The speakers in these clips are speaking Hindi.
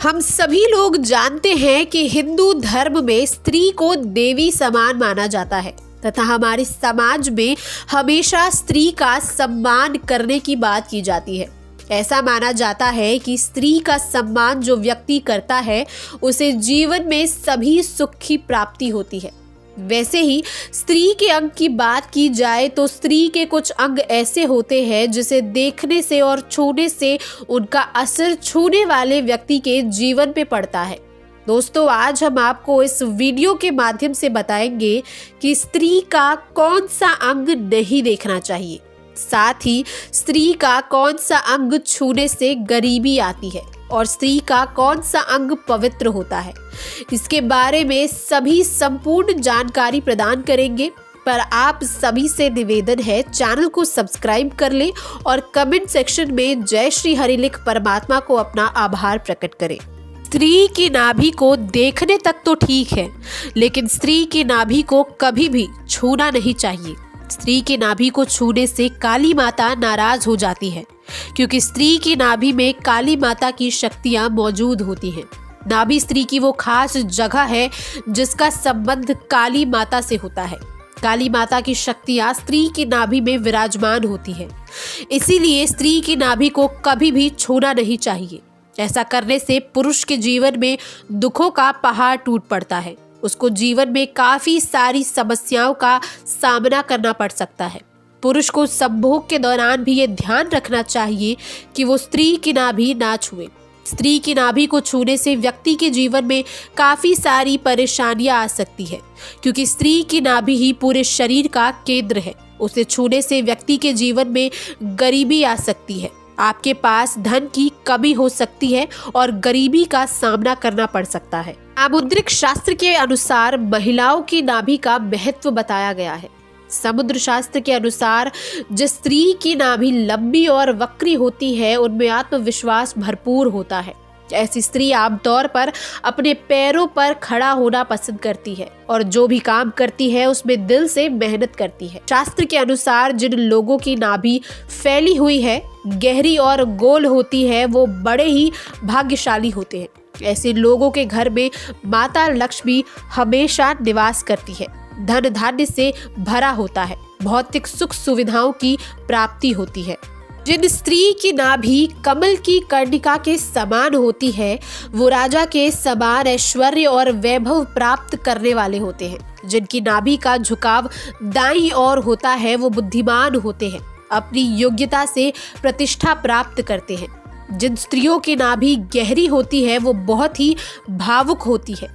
हम सभी लोग जानते हैं कि हिंदू धर्म में स्त्री को देवी समान माना जाता है तथा हमारे समाज में हमेशा स्त्री का सम्मान करने की बात की जाती है। ऐसा माना जाता है कि स्त्री का सम्मान जो व्यक्ति करता है उसे जीवन में सभी सुख की प्राप्ति होती है। वैसे ही स्त्री के अंग की बात की जाए तो स्त्री के कुछ अंग ऐसे होते हैं जिसे देखने से और छूने से उनका असर छूने वाले व्यक्ति के जीवन पे पड़ता है। दोस्तों, आज हम आपको इस वीडियो के माध्यम से बताएंगे कि स्त्री का कौन सा अंग नहीं देखना चाहिए, साथ ही स्त्री का कौन सा अंग छूने से गरीबी आती है और स्त्री का कौन सा अंग पवित्र होता है। इसके बारे में सभी संपूर्ण जानकारी प्रदान करेंगे, पर आप सभी से निवेदन है चैनल को सब्सक्राइब कर लें और कमेंट सेक्शन में जय श्री हरि लिख परमात्मा को अपना आभार प्रकट करें। स्त्री की नाभि को देखने तक तो ठीक है, लेकिन स्त्री की नाभि को कभी भी छूना नहीं चाहिए। स्त्री की नाभि को छूने से काली माता नाराज हो जाती है, क्योंकि स्त्री की नाभि में काली माता की शक्तियां मौजूद होती हैं। नाभि स्त्री की वो खास जगह है जिसका संबंध काली माता से होता है। काली माता की शक्तियां स्त्री की नाभि में विराजमान होती है, इसीलिए स्त्री की नाभि को कभी भी छूना नहीं चाहिए। ऐसा करने से पुरुष के जीवन में दुखों का पहाड़ टूट पड़ता है। उसको जीवन में काफी सारी समस्याओं का सामना करना पड़ सकता है। पुरुष को संभोग के दौरान भी ये ध्यान रखना चाहिए कि वो स्त्री की नाभि ना छुए। स्त्री की नाभि को छूने से व्यक्ति के जीवन में काफी सारी परेशानियां आ सकती है, क्योंकि स्त्री की नाभि ही पूरे शरीर का केंद्र है। उसे छूने से व्यक्ति के जीवन में गरीबी आ सकती है, आपके पास धन की कमी हो सकती है और गरीबी का सामना करना पड़ सकता है। सामुद्रिक शास्त्र के अनुसार महिलाओं की नाभि का महत्व बताया गया है। समुद्र शास्त्र के अनुसार जिस स्त्री की नाभि लंबी और वक्री होती है उनमें आत्मविश्वास भरपूर होता है। ऐसी स्त्री आमतौर पर अपने पैरों पर खड़ा होना पसंद करती है और जो भी काम करती है उसमें दिल से मेहनत करती है। शास्त्र के अनुसार जिन लोगों की नाभि फैली हुई है, गहरी और गोल होती है, वो बड़े ही भाग्यशाली होते हैं। ऐसे लोगों के घर में माता लक्ष्मी हमेशा निवास करती है। धन धान्य से भरा होता है, भौतिक सुख सुविधाओं की प्राप्ति होती है। जिन स्त्री की नाभि कमल की कर्णिका के समान होती है वो राजा के समान ऐश्वर्य और वैभव प्राप्त करने वाले होते हैं। जिनकी नाभि का झुकाव दाईं ओर होता है वो बुद्धिमान होते हैं, अपनी योग्यता से प्रतिष्ठा प्राप्त करते हैं। जिन स्त्रियों की नाभि गहरी होती है वो बहुत ही भावुक होती है।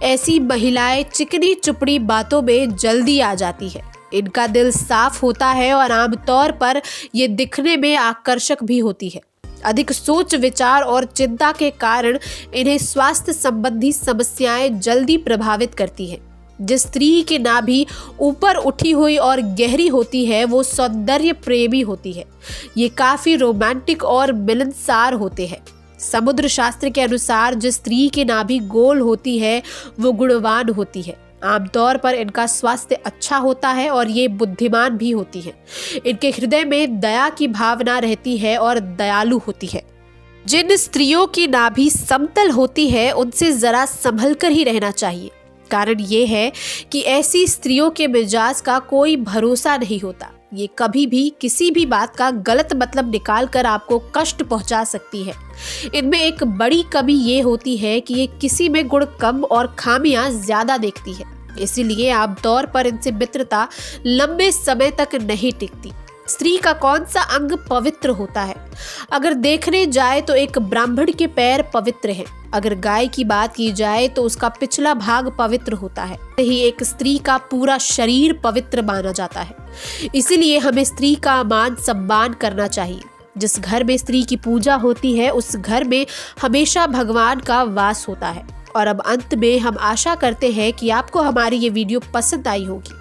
ऐसी महिलाएं चिकनी चुपड़ी बातों में जल्दी आ जाती है। इनका दिल साफ होता है और आमतौर पर ये दिखने में आकर्षक भी होती है। अधिक सोच विचार और चिंता के कारण इन्हें स्वास्थ्य संबंधी समस्याएं जल्दी प्रभावित करती हैं। जिस स्त्री की नाभि ऊपर उठी हुई और गहरी होती है वो सौंदर्य प्रेमी होती है। ये काफी रोमांटिक और मिलनसार होते हैं। समुद्र शास्त्र के अनुसार जिस स्त्री की नाभि गोल होती है वो गुणवान होती है। आमतौर पर इनका स्वास्थ्य अच्छा होता है और ये बुद्धिमान भी होती है। इनके हृदय में दया की भावना रहती है और दयालु होती है। जिन स्त्रियों की नाभि समतल होती है उनसे जरा संभल कर ही रहना चाहिए। कारण ये है कि ऐसी स्त्रियों के मिजाज का कोई भरोसा नहीं होता। ये कभी भी किसी भी बात का गलत मतलब निकाल कर आपको कष्ट पहुंचा सकती है। इनमें एक बड़ी कमी ये होती है कि ये किसी में गुण कम और खामियां ज्यादा देखती है, इसीलिए आमतौर पर इनसे मित्रता लंबे समय तक नहीं टिकती। स्त्री का कौन सा अंग पवित्र होता है? अगर देखने जाए तो एक ब्राह्मण के पैर पवित्र हैं। अगर गाय की बात की जाए तो उसका पिछला भाग पवित्र होता है। ही एक स्त्री का पूरा शरीर पवित्र माना जाता है। इसीलिए हमें स्त्री का मान सम्मान करना चाहिए। जिस घर में स्त्री की पूजा होती है उस घर में हमेशा भगवान का वास होता है। और अब अंत में हम आशा करते हैं कि आपको हमारी ये वीडियो पसंद आई होगी।